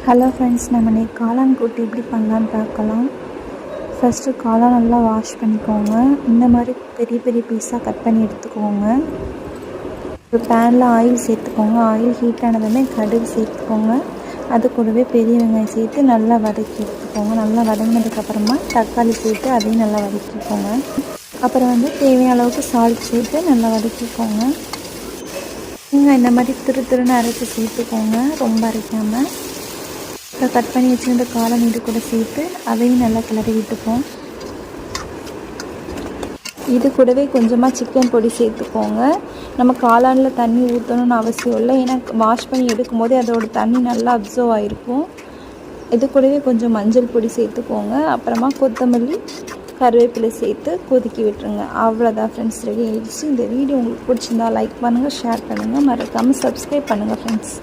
Hello friends, நம்ம இன்றைக்கி காளான் கூட்டு எப்படி பண்ணலான்னு பார்க்கலாம். ஃபஸ்ட்டு காளான் நல்லா வாஷ் பண்ணிக்கோங்க. இந்த மாதிரி பெரிய பெரிய பீஸாக கட் பண்ணி எடுத்துக்கோங்க. ஒரு பேனில் ஆயில் சேர்த்துக்கோங்க. ஆயில் ஹீட் ஆனதுமே கடுகு சேர்த்துக்கோங்க. அது கூடவே பெரிய வெங்காயம் சேர்த்து நல்லா வதக்கி எடுத்துக்கோங்க. நல்லா வதங்கினதுக்கப்புறமா தக்காளி சேர்த்து அதையும் நல்லா வதக்கிக்கோங்க. அப்புறம் தேவையான அளவுக்கு சால்ட் சேர்த்து நல்லா வதக்கிக்கோங்க. நீங்கள் இந்த மாதிரி திருன்னு அரைச்சி சேர்த்துக்கோங்க, ரொம்ப அரைக்காமல். இப்போ கட் பண்ணி வச்சுருந்த காளான் இது கூட சேர்த்து அதையும் நல்லா கிளறி விட்டுப்போம். இது கூடவே கொஞ்சமாக சிக்கன் பொடி சேர்த்துக்கோங்க. நம்ம காளானில் தண்ணி ஊற்றணும்னு அவசியம் இல்லை, ஏன்னா வாஷ் பண்ணி எடுக்கும் போதே அதோட தண்ணி நல்லா அப்சர்வ் ஆகிருக்கும். இது கூடவே கொஞ்சம் மஞ்சள் பொடி சேர்த்துக்கோங்க. அப்புறமா கொத்தமல்லி, கருவேப்பிலை சேர்த்து கொதிக்கி விட்டுருங்க. அவ்வளோதான் ஃப்ரெண்ட்ஸ், ரெடி ஆகிடுச்சு. இந்த வீடியோ உங்களுக்கு பிடிச்சிருந்தா லைக் பண்ணுங்கள், ஷேர் பண்ணுங்கள், மறக்காமல் சப்ஸ்கிரைப் பண்ணுங்கள் ஃப்ரெண்ட்ஸ்.